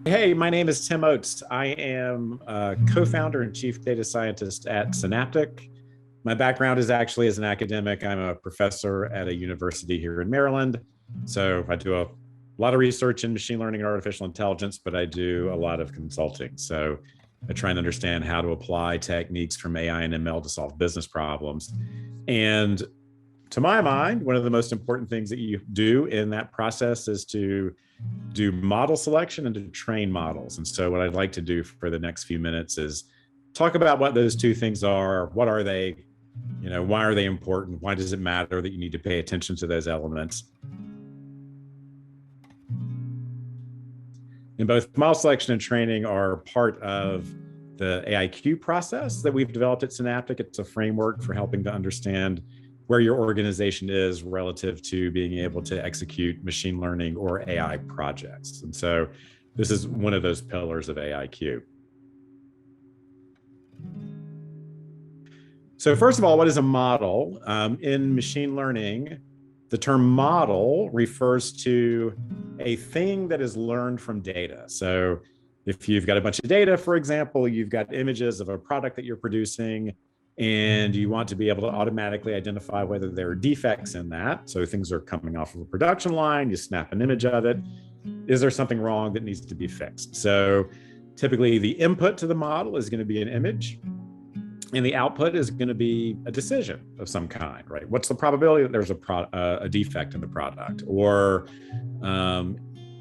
Hey, my name is Tim Oates. I am a co-founder and chief data scientist at Synaptiq. My background is actually as an academic. I'm a professor at a university here in Maryland. So I do a lot of research in machine learning and artificial intelligence, but I do a lot of consulting. So I try and understand how to apply techniques from AI and ML to solve business problems. And to my mind, one of the most important things that you do in that process is to do model selection and to train models. And so what I'd like to do for the next few minutes is talk about what those two things are. What are they? Why are they important? Why does it matter that you need to pay attention to those elements? And both model selection and training are part of the AIQ process that we've developed at Synaptiq. It's a framework for helping to understand where your organization is relative to being able to execute machine learning or AI projects. And so this is one of those pillars of AIQ. So first of all, what is a model? In machine learning, the term model refers to a thing that is learned from data. So if you've got a bunch of data, for example, you've got images of a product that you're producing, and you want to be able to automatically identify whether there are defects in that. So things are coming off of a production line, you snap an image of it. Is there something wrong that needs to be fixed? So typically the input to the model is going to be an image, and the output is going to be a decision of some kind, right? What's the probability that there's a defect in the product? Or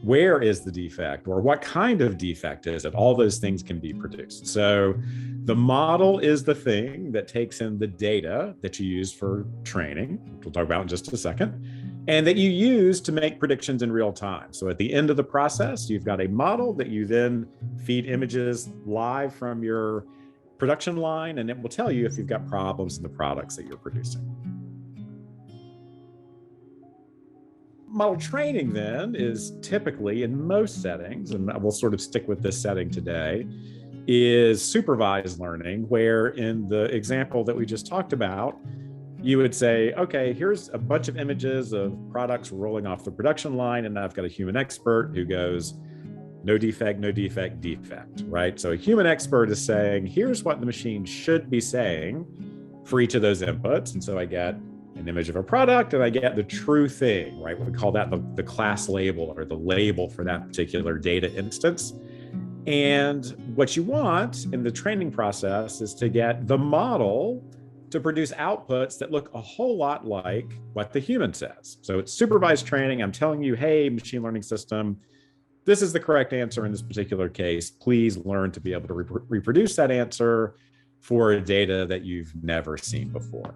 where is the defect? Or what kind of defect is it? All those things can be produced. So the model is the thing that takes in the data that you use for training, which we'll talk about in just a second, and that you use to make predictions in real time. So at the end of the process, you've got a model that you then feed images live from your production line, and it will tell you if you've got problems in the products that you're producing. Model training then is typically, in most settings, and we'll sort of stick with this setting today, is supervised learning, where in the example that we just talked about, you would say, okay, here's a bunch of images of products rolling off the production line, and I've got a human expert who goes, no defect, no defect, defect, right? So a human expert is saying, here's what the machine should be saying for each of those inputs. And so I get an image of a product and I get the true thing, right? We call that the class label, or the label for that particular data instance. And what you want in the training process is to get the model to produce outputs that look a whole lot like what the human says. So it's supervised training. I'm telling you, hey, machine learning system, this is the correct answer in this particular case. Please learn to be able to reproduce that answer for data that you've never seen before.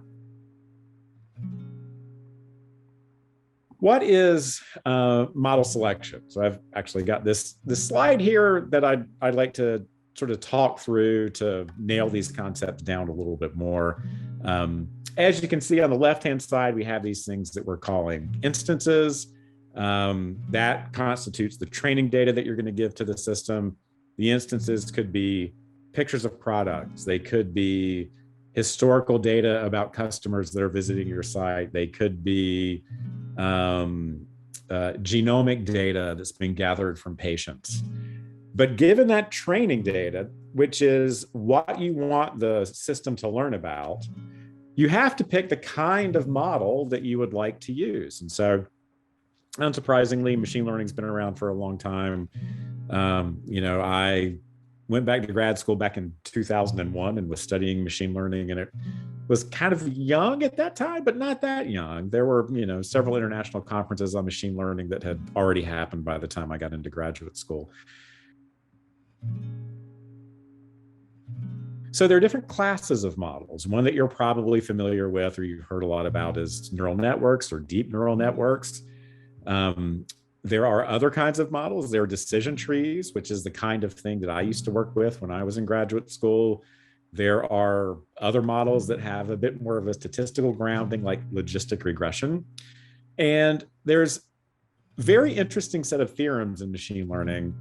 What is model selection? So I've actually got this slide here that I'd like to sort of talk through to nail these concepts down a little bit more. As you can see on the left-hand side, we have these things that we're calling instances. That constitutes the training data that you're going to give to the system. The instances could be pictures of products. They could be historical data about customers that are visiting your site. They could be genomic data that's been gathered from patients. But given that training data, which is what you want the system to learn about, you have to pick the kind of model that you would like to use. And so, unsurprisingly, machine learning's been around for a long time. I went back to grad school back in 2001 and was studying machine learning, and it was kind of young at that time, but not that young. There were, several international conferences on machine learning that had already happened by the time I got into graduate school. So there are different classes of models. One that you're probably familiar with or you've heard a lot about is neural networks or deep neural networks. There are other kinds of models. There are decision trees, which is the kind of thing that I used to work with when I was in graduate school. There are other models that have a bit more of a statistical grounding, like logistic regression. And there's a very interesting set of theorems in machine learning,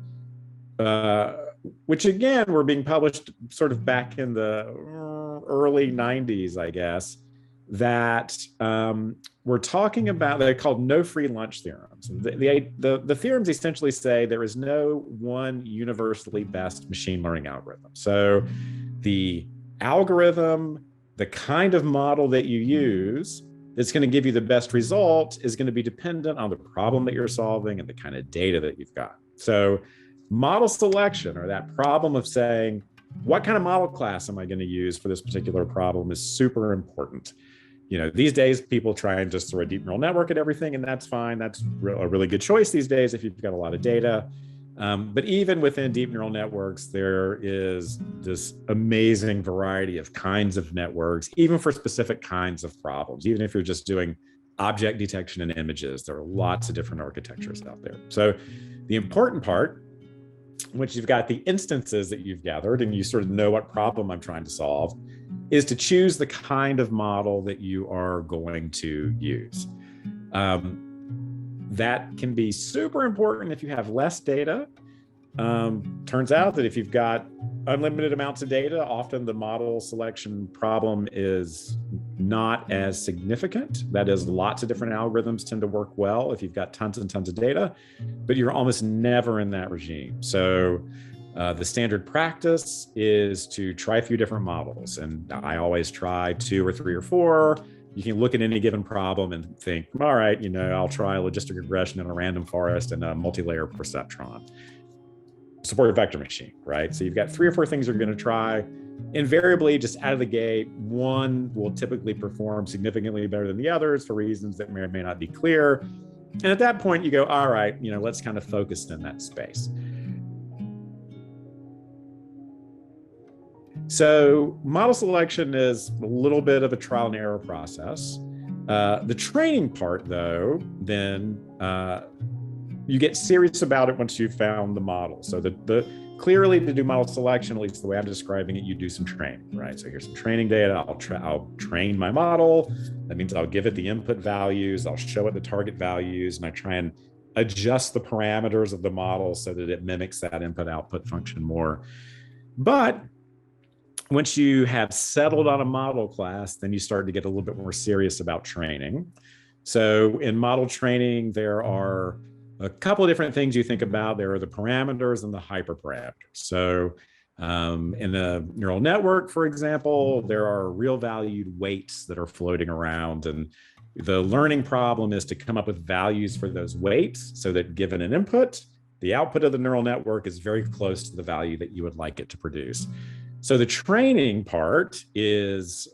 which again were being published sort of back in the early 90s, I guess, that we're talking about. They're called no free lunch theorems. The theorems essentially say there is no one universally best machine learning algorithm. So the algorithm, the kind of model that you use that's going to give you the best result is going to be dependent on the problem that you're solving and the kind of data that you've got. So model selection, or that problem of saying, what kind of model class am I going to use for this particular problem, is super important. These days people try and just throw a deep neural network at everything, and that's fine. That's a really good choice these days if you've got a lot of data. But even within deep neural networks, there is this amazing variety of kinds of networks, even for specific kinds of problems. Even if you're just doing object detection and images, there are lots of different architectures out there. So the important part, once you've got the instances that you've gathered and you sort of know what problem I'm trying to solve, is to choose the kind of model that you are going to use. That can be super important if you have less data. Turns out that if you've got unlimited amounts of data, often the model selection problem is not as significant. That is, lots of different algorithms tend to work well if you've got tons and tons of data, but you're almost never in that regime. So the standard practice is to try a few different models. And I always try 2 or 3 or 4. You can look at any given problem and think, all right, I'll try a logistic regression in a random forest and a multi-layer perceptron. Supported vector machine, right? So you've got 3 or 4 things you're going to try. Invariably, just out of the gate, one will typically perform significantly better than the others for reasons that may or may not be clear. And at that point, you go, all right, let's kind of focus in that space. So model selection is a little bit of a trial and error process. The training part, though, then you get serious about it once you've found the model. So clearly, to do model selection, at least the way I'm describing it, you do some training, right? So here's some training data. I'll train my model. That means I'll give it the input values. I'll show it the target values, and I try and adjust the parameters of the model so that it mimics that input-output function more. But once you have settled on a model class, then you start to get a little bit more serious about training. So in model training, there are a couple of different things you think about. There are the parameters and the hyperparameters. So in the neural network, for example, there are real valued weights that are floating around. And the learning problem is to come up with values for those weights so that given an input, the output of the neural network is very close to the value that you would like it to produce. So the training part is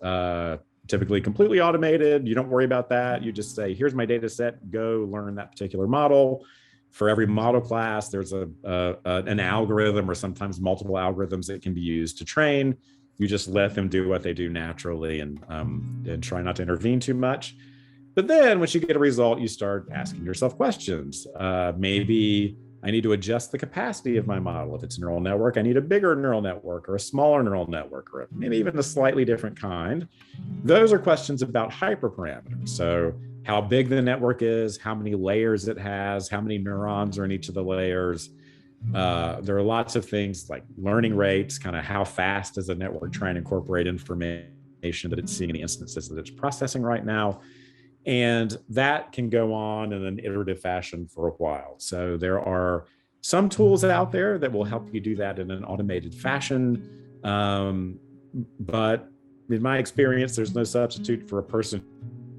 typically completely automated. You don't worry about that. You just say, here's my data set, go learn that particular model. For every model class, there's an algorithm or sometimes multiple algorithms that can be used to train. You just let them do what they do naturally and try not to intervene too much. But then once you get a result, you start asking yourself questions. Maybe I need to adjust the capacity of my model. If it's a neural network, I need a bigger neural network or a smaller neural network, or maybe even a slightly different kind. Those are questions about hyperparameters. So how big the network is, how many layers it has, how many neurons are in each of the layers. There are lots of things like learning rates, kind of how fast is a network trying to incorporate information that it's seeing in the instances that it's processing right now. And that can go on in an iterative fashion for a while. So there are some tools out there that will help you do that in an automated fashion. But in my experience, there's no substitute for a person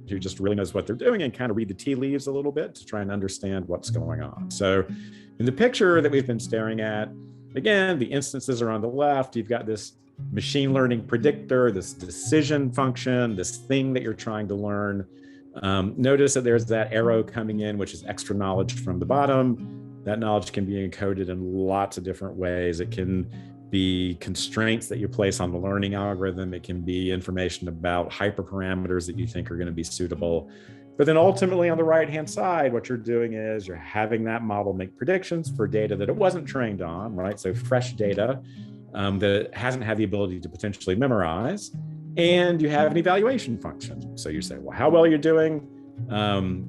who just really knows what they're doing and kind of read the tea leaves a little bit to try and understand what's going on. So in the picture that we've been staring at, again, the instances are on the left. You've got this machine learning predictor, this decision function, this thing that you're trying to learn. Notice that there's that arrow coming in, which is extra knowledge from the bottom. That knowledge can be encoded in lots of different ways. It can be constraints that you place on the learning algorithm. It can be information about hyperparameters that you think are going to be suitable. But then ultimately on the right-hand side, what you're doing is you're having that model make predictions for data that it wasn't trained on, right? So fresh data that it hasn't had the ability to potentially memorize. And you have an evaluation function. So you say, well, how well you're doing.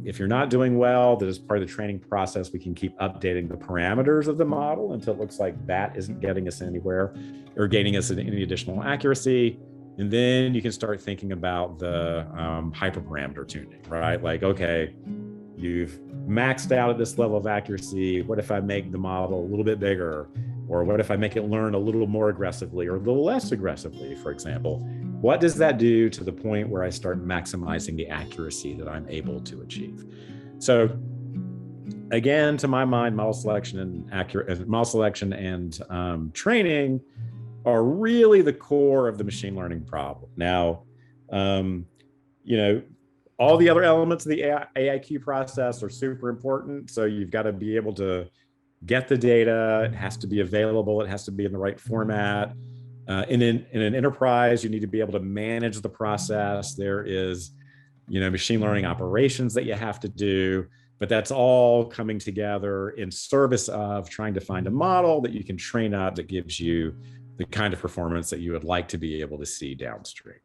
If you're not doing well, that is part of the training process. We can keep updating the parameters of the model until it looks like that isn't getting us anywhere or gaining us any additional accuracy. And then you can start thinking about the hyperparameter tuning, right? Like, okay, you've maxed out at this level of accuracy. What if I make the model a little bit bigger? Or what if I make it learn a little more aggressively or a little less aggressively, for example? What does that do to the point where I start maximizing the accuracy that I'm able to achieve? So again, to my mind, model selection and training are really the core of the machine learning problem. Now, you know, all the other elements of the AIQ process are super important. So you've got to be able to get the data. It has to be available. It has to be in the right format. In an enterprise, you need to be able to manage the process. There is, machine learning operations that you have to do, but that's all coming together in service of trying to find a model that you can train up that gives you the kind of performance that you would like to be able to see downstream.